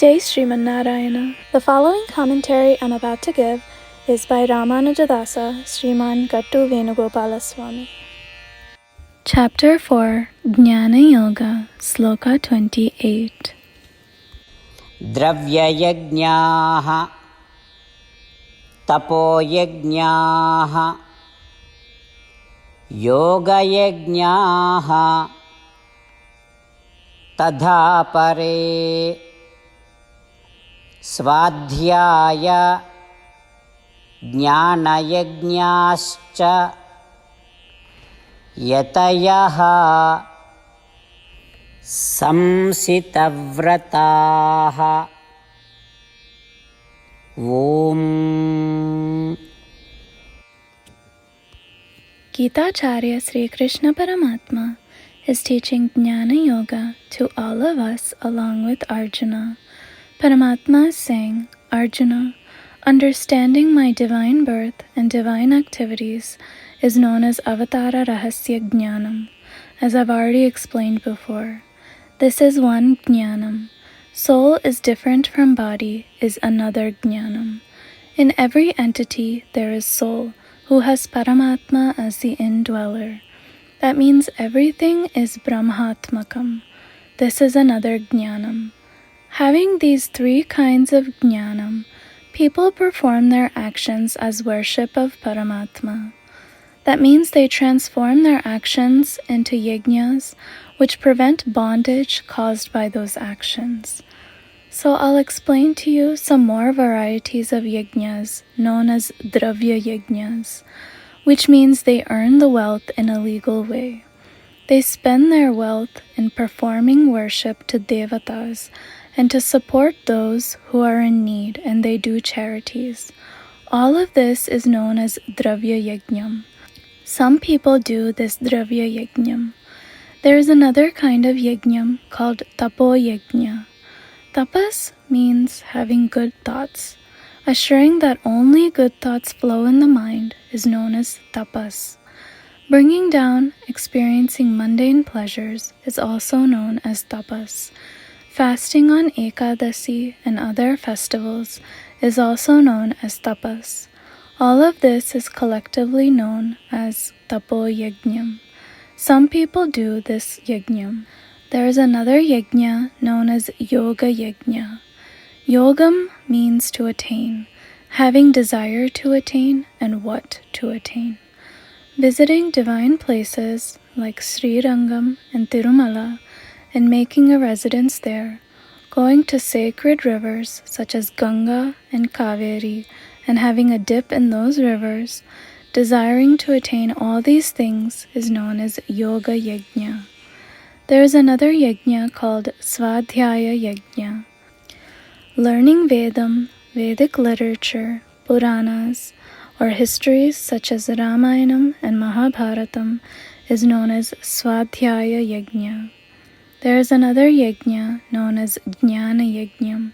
Jai Srimad Narayana. The following commentary I'm about to give is by Ramanujadasa, Sriman Gattu Venugopala Swami. Chapter 4, Jnana Yoga, Sloka 28. Dravyayajñāha tapoyajñāha yogayajñāha tadhā pare svādhyāya jnānayajñāscha yatayaha samsitavrataha. Om. Gita Acharya Sri Krishna Paramatma is teaching Jnana Yoga to all of us along with Arjuna. Paramatma is saying, Arjuna, understanding my divine birth and divine activities is known as Avatara Rahasya Jnanam, as I've already explained before. This is one Jnanam. Soul is different from body is another Jnanam. In every entity there is soul, who has Paramatma as the indweller. That means everything is Brahmatmakam. This is another Jnanam. Having these three kinds of Jnanam, people perform their actions as worship of Paramatma. That means they transform their actions into yajnas, which prevent bondage caused by those actions. So I'll explain to you some more varieties of yajnas, known as dravya yajnas, which means they earn the wealth in a legal way. They spend their wealth in performing worship to devatas and to support those who are in need, and they do charities. All of this is known as dravya yajnam. Some people do this dravya yajnam. There is another kind of yajnam called tapo yajna. Tapas means having good thoughts. Assuring that only good thoughts flow in the mind is known as tapas. Bringing down, experiencing mundane pleasures is also known as tapas. Fasting on Ekadasi and other festivals is also known as tapas. All of this is collectively known as tapo yajnam. Some people do this yajnam. There is another yajna known as yoga yajna. Yogam means to attain, having desire to attain and what to attain. Visiting divine places like Srirangam and Tirumala and making a residence there, going to sacred rivers such as Ganga and Kaveri and having a dip in those rivers, desiring to attain all these things is known as yoga yajna. There is another yajna called Svadhyaya yajna. Learning Vedam, Vedic literature, Puranas, or histories such as Ramayanam and Mahabharatam is known as Svadhyaya yajna. There is another yajna known as Jnana yajnam.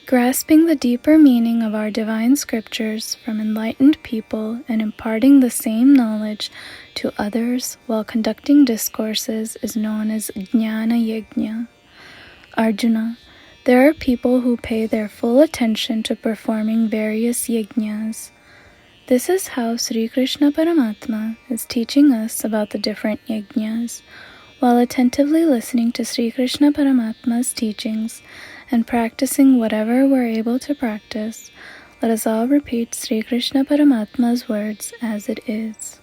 Grasping the deeper meaning of our divine scriptures from enlightened people and imparting the same knowledge to others while conducting discourses is known as Jnana yajna. Arjuna, there are people who pay their full attention to performing various yajnas. This is how Sri Krishna Paramatma is teaching us about the different yajnas. While attentively listening to Sri Krishna Paramatma's teachings and practicing whatever we're able to practice, let us all repeat Sri Krishna Paramatma's words as it is.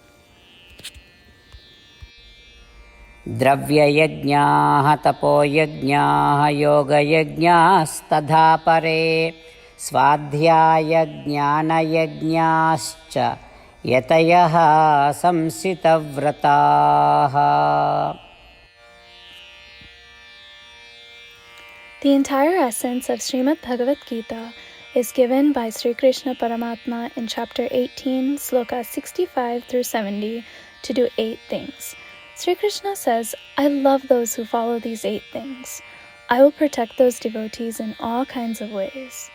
Dravyayajñāha tapoyajñāha yogayajñāstadhā pare svādhyāya jnānayajñāscha yatayaha samsitavrataha. The entire essence of Śrīmad Bhagavad Gīta is given by Sri Krishna Paramatma in chapter 18, sloka 65 through 70, to do 8 things. Sri Krishna says, I love those who follow these 8 things. I will protect those devotees in all kinds of ways.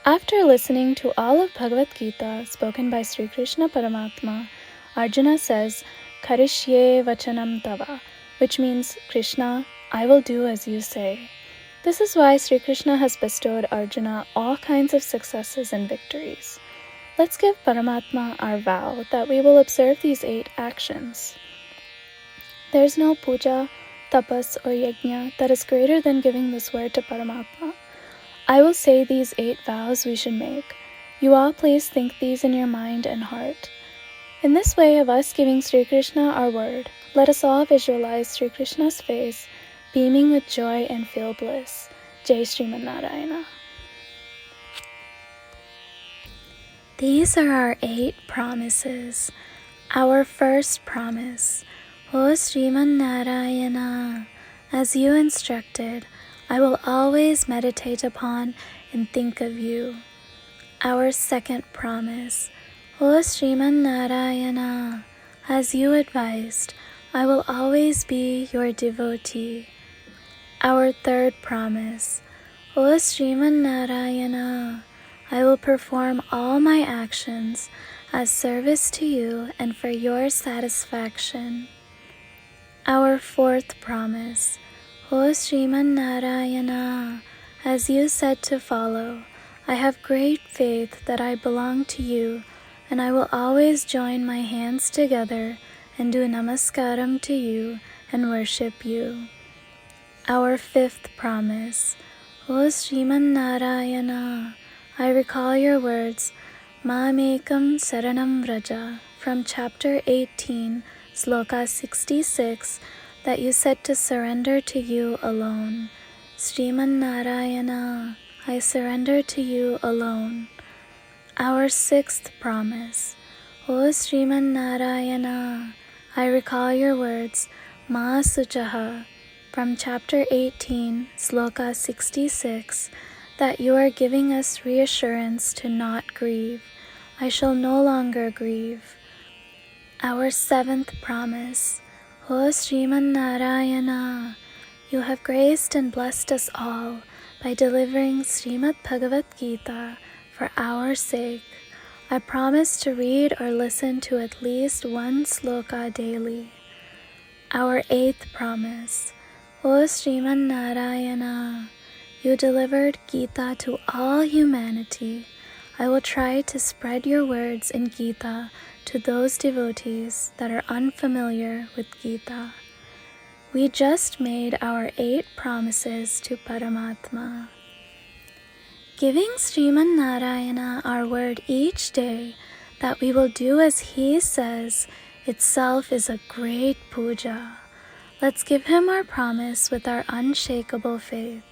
After listening to all of Bhagavad Gita spoken by Sri Krishna Paramatma, Arjuna says, Karishye vachanam tava, which means, Krishna, I will do as you say. This is why Sri Krishna has bestowed Arjuna all kinds of successes and victories. Let's give Paramatma our vow that we will observe these 8 actions. There's no puja, tapas, or yajna that is greater than giving this word to Paramatma. I will say these 8 vows we should make. You all please think these in your mind and heart. In this way of us giving Sri Krishna our word, let us all visualize Sri Krishna's face, beaming with joy and feel bliss. Jai Śrīmad Narayana. These are our 8 promises. Our first promise, O Śrīmad Narayana, as you instructed, I will always meditate upon and think of you. Our second promise, O Śrīmad Narayana, as you advised, I will always be your devotee. Our third promise, O Śrīmad Narayana, I will perform all my actions as service to you and for your satisfaction. Our fourth promise, O Śrīmad Narayana, as you said to follow, I have great faith that I belong to you, and I will always join my hands together and do namaskaram to you and worship you. Our fifth promise, O Śrīmad Narayana, I recall your words, Mamekam Saranam Vraja, from chapter 18, Sloka 66, that you said to surrender to you alone. Śrīmad Narayana, I surrender to you alone. Our sixth promise, O Śrīmad Narayana, I recall your words, Ma Suchaha, from chapter 18, Sloka 66, that you are giving us reassurance to not grieve. I shall no longer grieve. Our seventh promise, O Śrīmad Narayana, you have graced and blessed us all by delivering Śrīmad Bhagavad Gīta for our sake. I promise to read or listen to at least 1 sloka daily. Our eighth promise, O Śrīmad Narayana, you delivered Gita to all humanity. I will try to spread your words in Gita to those devotees that are unfamiliar with Gita. We just made our 8 promises to Paramatma. Giving Śrīmad Narayana our word each day that we will do as he says itself is a great puja. Let's give him our promise with our unshakable faith.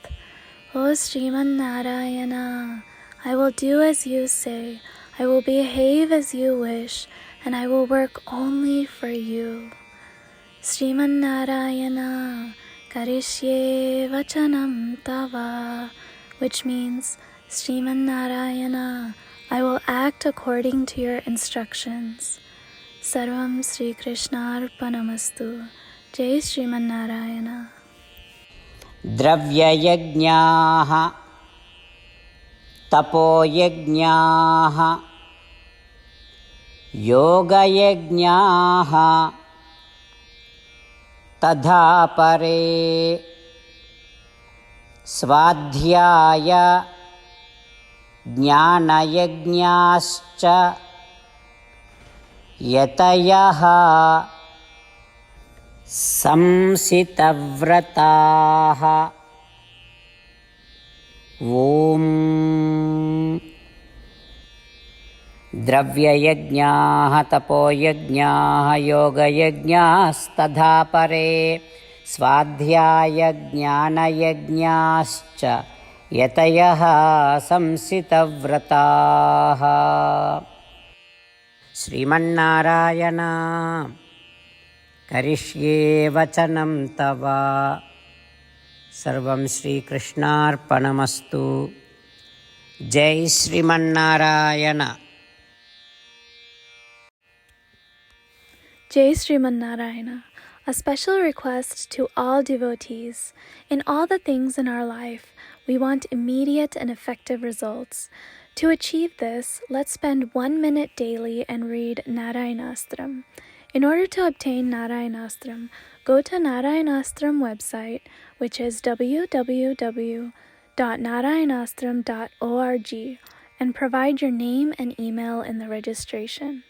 O Śrīmad Narayana, I will do as you say, I will behave as you wish, and I will work only for you. Śrīmad Narayana, Karishye Vachanam Tava, which means, Śrīmad Narayana, I will act according to your instructions. Sarvam Sri Krishna Arpanamastu. Jai Śrīmad Narayana. Dravyayajñāha tapoyajñāha yogayajñāha tadhā pare svādhyāya jñānayajñāsca yatayaha samsitavrataha. Om Dravyayajñāha tapoyajñāha yogayajñāstadhā pare svādhyāya jñānayajñāsca yatayaha samsitavrataha. Śrīmannārāyana Karishye Vachanam Tava. Sarvam Shri Krishnarpanamastu. Jai Śrīmad Narayana. Jai Śrīmad Narayana. A special request to all devotees. In all the things in our life, we want immediate and effective results. To achieve this, let's spend 1 minute daily and read Narayanastram. In order to obtain Narayanastram, go to Narayanastram website, which is www.narayanastram.org, and provide your name and email in the registration.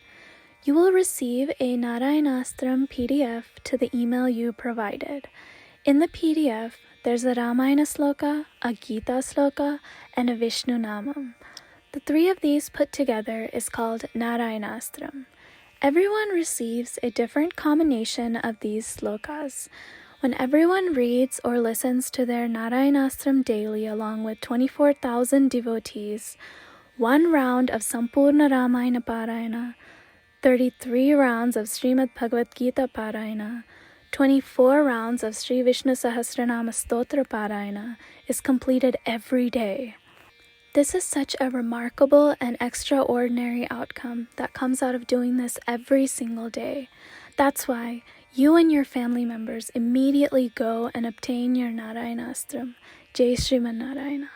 You will receive a Narayanastram PDF to the email you provided. In the PDF, there's a Ramayana Sloka, a Gita Sloka, and a Vishnu Namam. The three of these put together is called Narayanastram. Everyone receives a different combination of these slokas. When everyone reads or listens to their Narayanastram daily along with 24,000 devotees, 1 round of Sampurna Ramayana Parayana, 33 rounds of Śrīmad Bhagavad Gīta Parayana, 24 rounds of Sri Vishnu Sahasranama Stotra Parayana is completed every day. This is such a remarkable and extraordinary outcome that comes out of doing this every single day. That's why you and your family members immediately go and obtain your Narayanastram. Jai Śrīmad Narayana.